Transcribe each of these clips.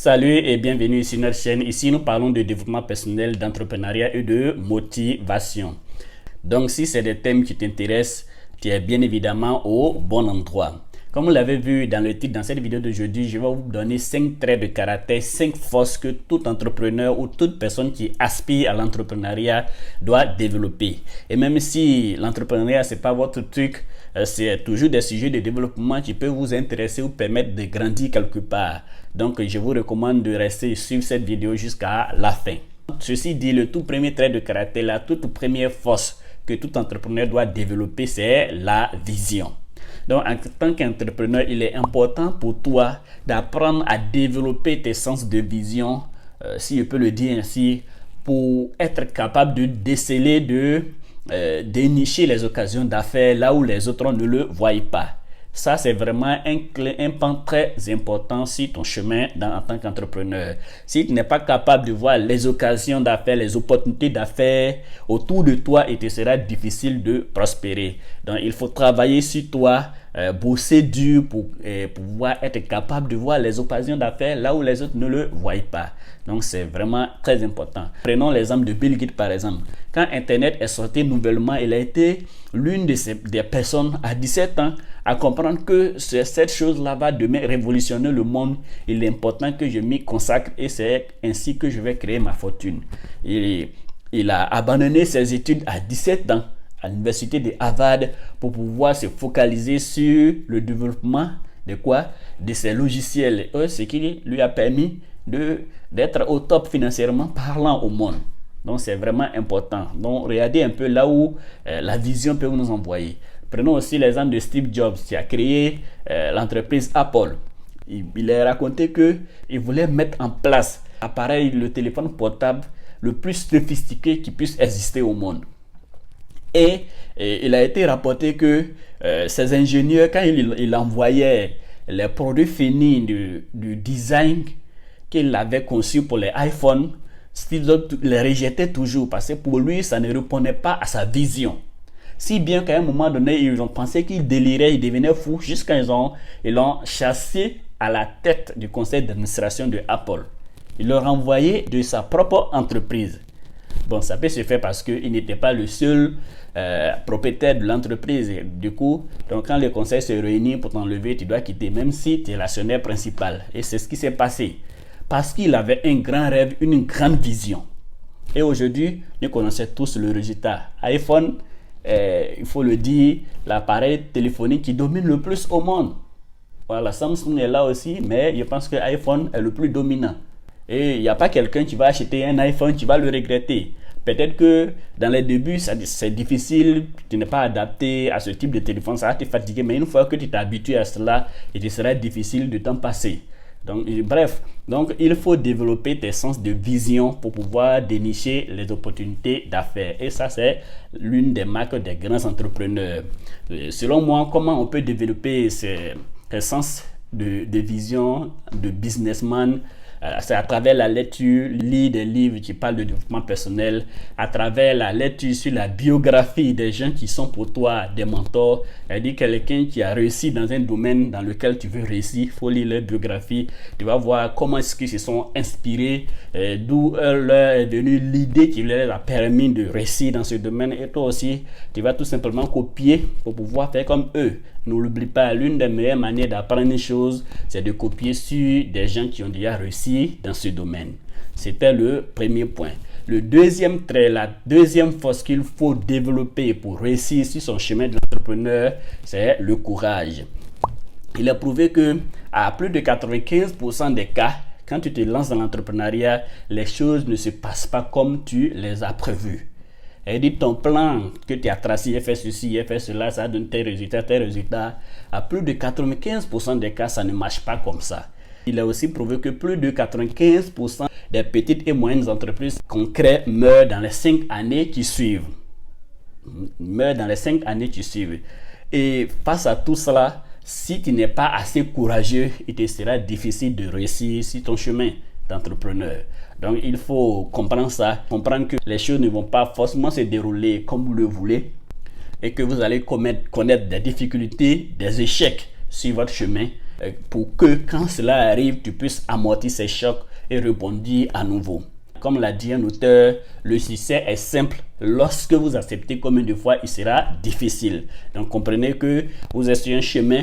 Salut et bienvenue sur notre chaîne. Ici, nous parlons de développement personnel, d'entrepreneuriat et de motivation. Donc, si c'est des thèmes qui t'intéressent, tu es bien évidemment au bon endroit. Comme vous l'avez vu dans le titre, dans cette vidéo d'aujourd'hui, je vais vous donner 5 traits de caractère, 5 forces que tout entrepreneur ou toute personne qui aspire à l'entrepreneuriat doit développer. Et même si l'entrepreneuriat, ce n'est pas votre truc, c'est toujours des sujets de développement qui peuvent vous intéresser ou permettre de grandir quelque part. Donc, je vous recommande de rester sur cette vidéo jusqu'à la fin. Ceci dit, le tout premier trait de caractère, la toute première force que tout entrepreneur doit développer, c'est la vision. Donc, en tant qu'entrepreneur, il est important pour toi d'apprendre à développer tes sens de vision, si je peux le dire ainsi, pour être capable de déceler, de dénicher les occasions d'affaires là où les autres ne le voient pas. Ça, c'est vraiment un pan très important sur ton chemin en tant qu'entrepreneur. Si tu n'es pas capable de voir les occasions d'affaires, les opportunités d'affaires autour de toi, il te sera difficile de prospérer. Donc, il faut travailler sur toi, bosser dur pour pouvoir être capable de voir les occasions d'affaires là où les autres ne le voient pas. Donc, c'est vraiment très important. Prenons l'exemple de Bill Gates, par exemple. Quand Internet est sorti nouvellement, il a été l'une des personnes à 17 ans à comprendre que cette chose-là va demain révolutionner le monde. Il est important que je m'y consacre et c'est ainsi que je vais créer ma fortune. Il a abandonné ses études à 17 ans à l'université de Harvard pour pouvoir se focaliser sur le développement de quoi? De ses logiciels. Ce qui lui a permis d'être au top financièrement parlant au monde. Donc, c'est vraiment important. Donc, regardez un peu là où la vision peut nous envoyer. Prenons aussi l'exemple de Steve Jobs qui a créé l'entreprise Apple. Il a raconté qu'il voulait mettre en place l'appareil, le téléphone portable le plus sophistiqué qui puisse exister au monde. Et il a été rapporté que ces ingénieurs, quand il envoyait les produits finis du design qu'il avait conçu pour les iPhones, Steve Jobs les rejetait toujours parce que pour lui, ça ne répondait pas à sa vision. Si bien qu'à un moment donné, ils ont pensé qu'il délirait, il devenait fou, jusqu'à ils l'ont chassé à la tête du conseil d'administration de Apple. Il l'a renvoyé de sa propre entreprise. Bon, ça peut se faire parce qu'il n'était pas le seul propriétaire de l'entreprise. Du coup, donc quand le conseil se réunit pour t'enlever, tu dois quitter, même si tu es l'actionnaire principal. Et c'est ce qui s'est passé. Parce qu'il avait un grand rêve, une grande vision. Et aujourd'hui, nous connaissons tous le résultat. iPhone, il faut le dire, l'appareil téléphonique qui domine le plus au monde. Voilà, Samsung est là aussi, mais je pense que l'iPhone est le plus dominant. Et il n'y a pas quelqu'un qui va acheter un iPhone qui va le regretter. Peut-être que dans les débuts, c'est difficile, tu n'es pas adapté à ce type de téléphone, ça va te fatiguer, mais une fois que tu t'habitues à cela, il te sera difficile de t'en passer. Donc, bref, il faut développer tes sens de vision pour pouvoir dénicher les opportunités d'affaires. Et ça, c'est l'une des marques des grands entrepreneurs. Selon moi, comment on peut développer ces sens de vision, de businessman? C'est à travers la lecture, lire des livres qui parlent de développement personnel, à travers la lecture sur la biographie des gens qui sont pour toi des mentors. C'est-à-dire quelqu'un qui a réussi dans un domaine dans lequel tu veux réussir, il faut lire leur biographie. Tu vas voir comment est-ce qu'ils se sont inspirés, d'où leur est venue l'idée qui leur a permis de réussir dans ce domaine. Et toi aussi, tu vas tout simplement copier pour pouvoir faire comme eux. Ne l'oublie pas, l'une des meilleures manières d'apprendre une chose, c'est de copier sur des gens qui ont déjà réussi dans ce domaine. C'était le premier point. Le deuxième trait, la deuxième force qu'il faut développer pour réussir sur son chemin de l'entrepreneur, c'est le courage. Il est prouvé que à plus de 95% des cas, quand tu te lances dans l'entrepreneuriat, les choses ne se passent pas comme tu les as prévues. Et dit ton plan que tu as tracé, il fait ceci, il fait cela, ça donne tes résultats. À plus de 95% des cas, ça ne marche pas comme ça. Il a aussi prouvé que plus de 95% des petites et moyennes entreprises qu'on crée meurent dans les 5 années qui suivent. Et face à tout cela, si tu n'es pas assez courageux, il te sera difficile de réussir sur ton chemin d'entrepreneur. Donc, il faut comprendre ça, comprendre que les choses ne vont pas forcément se dérouler comme vous le voulez et que vous allez connaître des difficultés, des échecs sur votre chemin. pour que quand cela arrive, tu puisses amortir ces chocs et rebondir à nouveau. Comme l'a dit un auteur, le succès est simple. Lorsque vous acceptez combien de fois il sera difficile. Donc comprenez que vous êtes sur un chemin,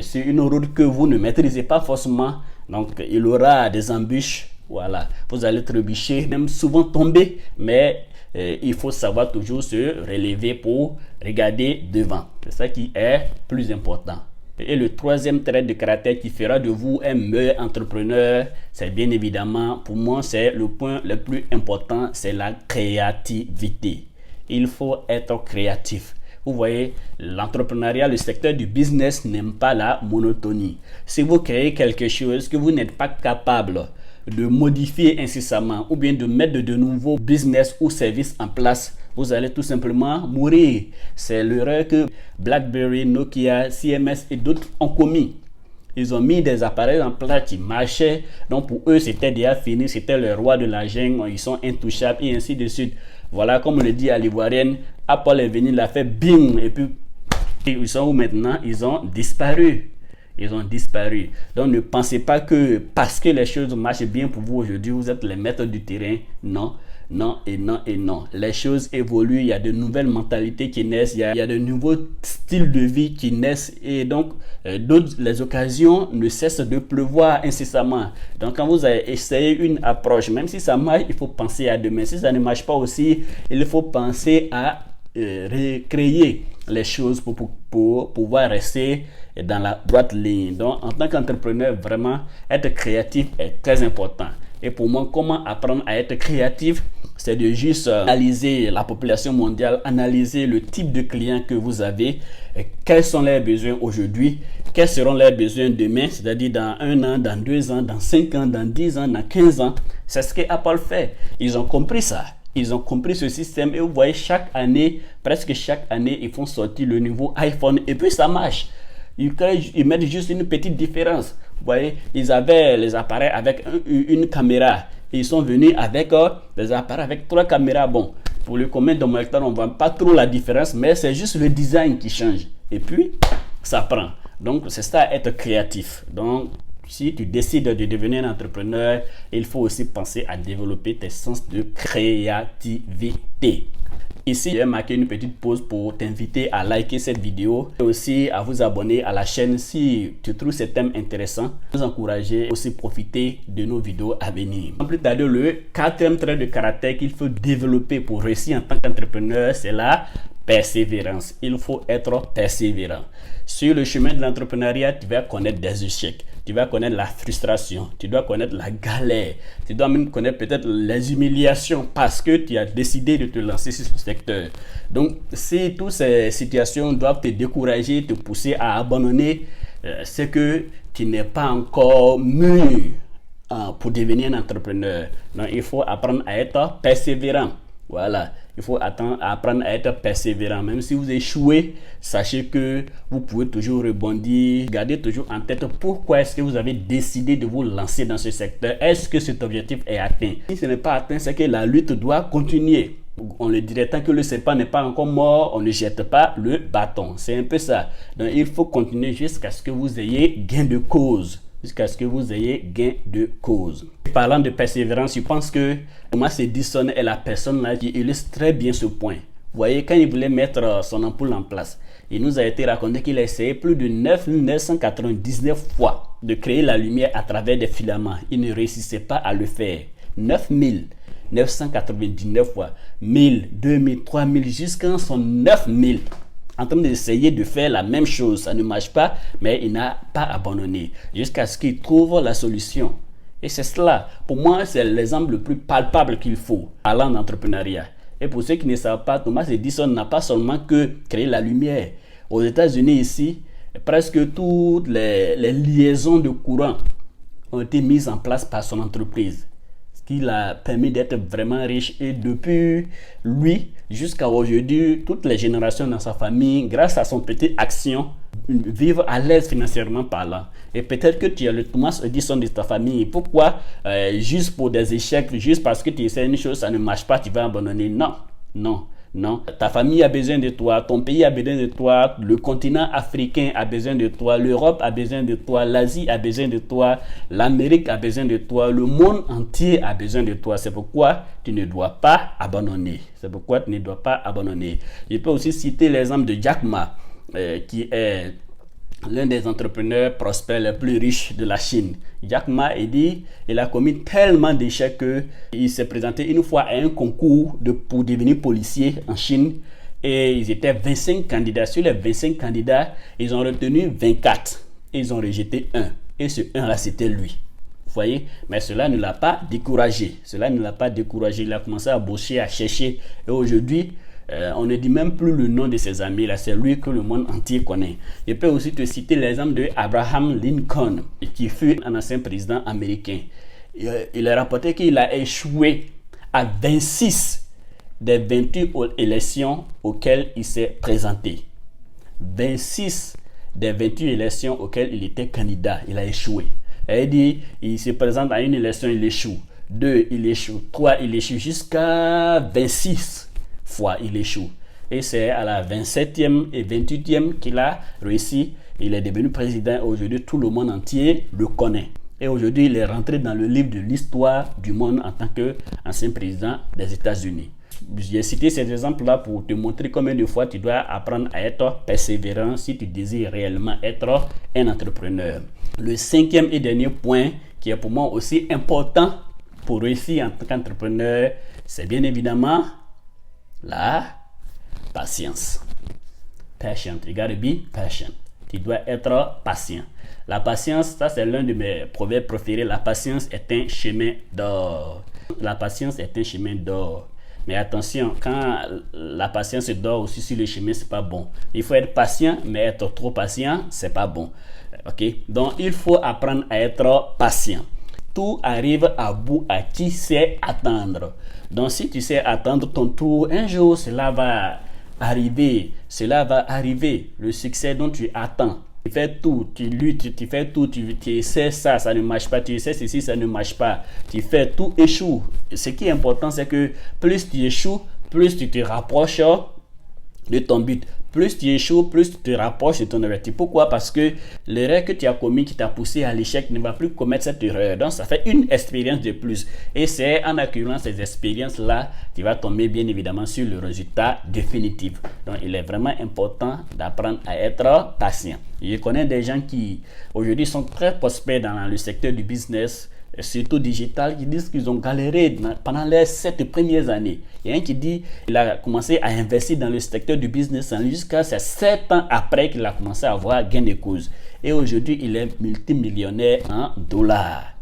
sur une route que vous ne maîtrisez pas forcément. Donc il y aura des embûches. Voilà, vous allez trébucher, même souvent tomber, mais il faut savoir toujours se relever pour regarder devant. C'est ça qui est plus important. Et le troisième trait de caractère qui fera de vous un meilleur entrepreneur, c'est bien évidemment, pour moi, c'est le point le plus important, c'est la créativité. Il faut être créatif. Vous voyez, l'entrepreneuriat, le secteur du business n'aime pas la monotonie. Si vous créez quelque chose que vous n'êtes pas capable de modifier incessamment ou bien de mettre de nouveaux business ou services en place, vous allez tout simplement mourir. C'est l'erreur que BlackBerry, Nokia, CMS et d'autres ont commis. Ils ont mis des appareils en place qui marchaient. Donc pour eux, c'était déjà fini. C'était le roi de la jungle. Ils sont intouchables et ainsi de suite. Voilà, comme le dit à l'ivoirienne, Apple est venu, l'a fait bing. Et puis, ils sont où maintenant? Ils ont disparu. Ils ont disparu. Donc ne pensez pas que parce que les choses marchent bien pour vous aujourd'hui, vous êtes les maîtres du terrain. Non, non et non et non. Les choses évoluent, il y a de nouvelles mentalités qui naissent, il y a de nouveaux styles de vie qui naissent et donc les occasions ne cessent de pleuvoir incessamment. Donc quand vous avez essayé une approche, même si ça marche, il faut penser à demain. Si ça ne marche pas aussi, il faut penser à recréer les choses pour pouvoir rester dans la droite ligne. Donc en tant qu'entrepreneur, vraiment être créatif est très important. Et pour moi, comment apprendre à être créatif? C'est de juste analyser la population mondiale, analyser le type de clients que vous avez, quels sont leurs besoins aujourd'hui, quels seront leurs besoins demain, c'est-à-dire dans 1 an, dans 2 ans, dans 5 ans, dans 10 ans, dans 15 ans. C'est ce que Apple fait. Ils ont compris ça. Ils ont compris ce système et vous voyez chaque année, presque chaque année, ils font sortir le nouveau iPhone et puis ça marche. Ils mettent juste une petite différence. Vous voyez, ils avaient les appareils avec une caméra. Ils sont venus avec des appareils avec 3 caméras. Bon, pour le commun de mortels, on ne voit pas trop la différence, mais c'est juste le design qui change. Et puis, ça prend. Donc, c'est ça, être créatif. Donc, si tu décides de devenir un entrepreneur, il faut aussi penser à développer tes sens de créativité. Ici, j'ai marqué une petite pause pour t'inviter à liker cette vidéo et aussi à vous abonner à la chaîne si tu trouves ce thème intéressant. Vous encourager aussi profiter de nos vidéos à venir. En plus tarder, le 4e trait de caractère qu'il faut développer pour réussir en tant qu'entrepreneur, c'est la persévérance. Il faut être persévérant. Sur le chemin de l'entrepreneuriat, tu vas connaître des échecs. Tu vas connaître la frustration, tu dois connaître la galère, tu dois même connaître peut-être les humiliations parce que tu as décidé de te lancer sur ce secteur. Donc, si toutes ces situations doivent te décourager, te pousser à abandonner, c'est que tu n'es pas encore mûr pour devenir un entrepreneur. Donc, il faut apprendre à être persévérant. Voilà, il faut apprendre à être persévérant. Même si vous échouez, sachez que vous pouvez toujours rebondir. Gardez toujours en tête pourquoi est-ce que vous avez décidé de vous lancer dans ce secteur. Est-ce que cet objectif est atteint? Si ce n'est pas atteint, c'est que la lutte doit continuer. On le dirait, tant que le serpent n'est pas encore mort, on ne jette pas le bâton. C'est un peu ça. Donc il faut continuer jusqu'à ce que vous ayez gain de cause. Jusqu'à ce que vous ayez gain de cause. Parlant de persévérance, je pense que Thomas Edison est la personne là qui illustre très bien ce point. Vous voyez, quand il voulait mettre son ampoule en place, il nous a été raconté qu'il a essayé plus de 9999 fois de créer la lumière à travers des filaments. Il ne réussissait pas à le faire. 9999 fois. 1000, 2000, 3000, jusqu'à son 9000. En train d'essayer de faire la même chose. Ça ne marche pas, mais il n'a pas abandonné jusqu'à ce qu'il trouve la solution. Et c'est cela. Pour moi, c'est l'exemple le plus palpable qu'il faut parlant d'entrepreneuriat. Et pour ceux qui ne savent pas, Thomas Edison n'a pas seulement que créé la lumière. Aux États-Unis, ici, presque toutes les liaisons de courant ont été mises en place par son entreprise. Ce qui l'a permis d'être vraiment riche. Et depuis lui, jusqu'à aujourd'hui, toutes les générations dans sa famille, grâce à son petite action, vivent à l'aise financièrement parlant. Et peut-être que tu as le Thomas Edison de ta famille. Pourquoi juste pour des échecs, juste parce que tu essaies une chose, ça ne marche pas, tu vas abandonner? Non, non. Non, ta famille a besoin de toi, ton pays a besoin de toi, le continent africain a besoin de toi, l'Europe a besoin de toi, l'Asie a besoin de toi, l'Amérique a besoin de toi, le monde entier a besoin de toi. C'est pourquoi tu ne dois pas abandonner. C'est pourquoi tu ne dois pas abandonner. Je peux aussi citer l'exemple de Jack Ma, qui est l'un des entrepreneurs prospères les plus riches de la Chine. Jack Ma, il a commis tellement d'échecs qu'il s'est présenté une fois à un concours pour devenir policier en Chine. Et ils étaient 25 candidats. Sur les 25 candidats, ils ont retenu 24. Et ils ont rejeté un. Et ce un là, c'était lui. Vous voyez? Mais cela ne l'a pas découragé. Il a commencé à bosser, à chercher. Et aujourd'hui, on ne dit même plus le nom de ses amis, là, c'est lui que le monde entier connaît. Je peux aussi te citer l'exemple de Abraham Lincoln, qui fut un ancien président américain. Il a rapporté qu'il a échoué à 26 des 28 élections auxquelles il s'est présenté. 26 des 28 élections auxquelles il était candidat, il a échoué. Il dit, il se présente à une élection, il échoue. 2, il échoue. 3, il échoue. Jusqu'à 26 fois il échoue. Et c'est à la 27e et 28e qu'il a réussi. Il est devenu président. Aujourd'hui, tout le monde entier le connaît. Et aujourd'hui, il est rentré dans le livre de l'histoire du monde en tant qu'ancien président des États-Unis. J'ai cité ces exemples-là pour te montrer combien de fois tu dois apprendre à être persévérant si tu désires réellement être un entrepreneur. Le 5e et dernier point, qui est pour moi aussi important pour réussir en tant qu'entrepreneur, c'est bien évidemment la patience. Patient. You gotta be patient. Tu dois être patient. La patience, ça c'est l'un de mes proverbes préférés. La patience est un chemin d'or. La patience est un chemin d'or. Mais attention, quand la patience est d'or aussi sur le chemin, c'est pas bon. Il faut être patient, mais être trop patient, c'est pas bon. Ok? Donc il faut apprendre à être patient. Tout arrive à bout à qui sait attendre. Donc si tu sais attendre ton tour, un jour cela va arriver. Le succès dont tu attends. Tu fais tout, tu luttes, tu fais tout, tu essaies ça, ça ne marche pas, tu essaies ceci, ça ne marche pas. Tu fais tout, échoue. Ce qui est important, c'est que plus tu échoues, plus tu te rapproches de ton but. Plus tu échoues, plus tu te rapproches de ton objectif. Pourquoi? Parce que l'erreur que tu as commise qui t'a poussé à l'échec ne va plus commettre cette erreur. Donc, ça fait une expérience de plus. Et c'est en acquérant ces expériences-là, tu vas tomber bien évidemment sur le résultat définitif. Donc, il est vraiment important d'apprendre à être patient. Je connais des gens qui, aujourd'hui, sont très prospères dans le secteur du business, surtout digital, qui disent qu'ils ont galéré pendant les 7 premières années. Il y a un qui dit qu'il a commencé à investir dans le secteur du business jusqu'à 7 ans après qu'il a commencé à avoir gain de cause. Et aujourd'hui, il est multimillionnaire en dollars.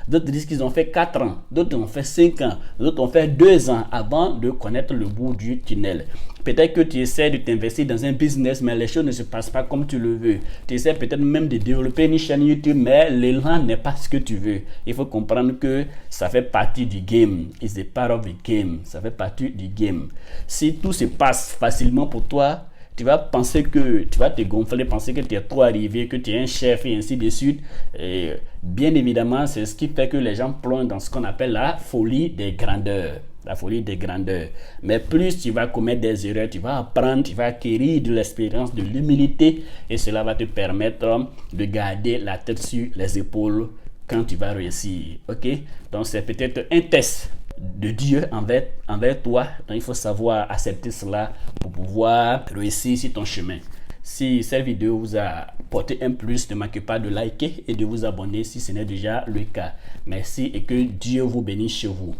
D'autres disent qu'ils ont fait 4 ans, d'autres ont fait 5 ans, d'autres ont fait 2 ans avant de connaître le bout du tunnel. Peut-être que tu essaies de t'investir dans un business, mais les choses ne se passent pas comme tu le veux. Tu essaies peut-être même de développer une chaîne YouTube, mais l'élan n'est pas ce que tu veux. Il faut comprendre que ça fait partie du game. It's a part of the game. Ça fait partie du game. Si tout se passe facilement pour toi, tu vas penser que tu vas te gonfler, penser que tu es trop arrivé, que tu es un chef et ainsi de suite. Et bien évidemment, c'est ce qui fait que les gens plongent dans ce qu'on appelle la folie des grandeurs. Mais plus tu vas commettre des erreurs, tu vas apprendre, tu vas acquérir de l'expérience, de l'humilité, et cela va te permettre de garder la tête sur les épaules quand tu vas réussir. Ok? Donc c'est peut-être un test de Dieu envers toi. Donc il faut savoir accepter cela pour pouvoir réussir sur ton chemin. Si cette vidéo vous a porté un plus, ne manquez pas de liker et de vous abonner si ce n'est déjà le cas. Merci et que Dieu vous bénisse chez vous.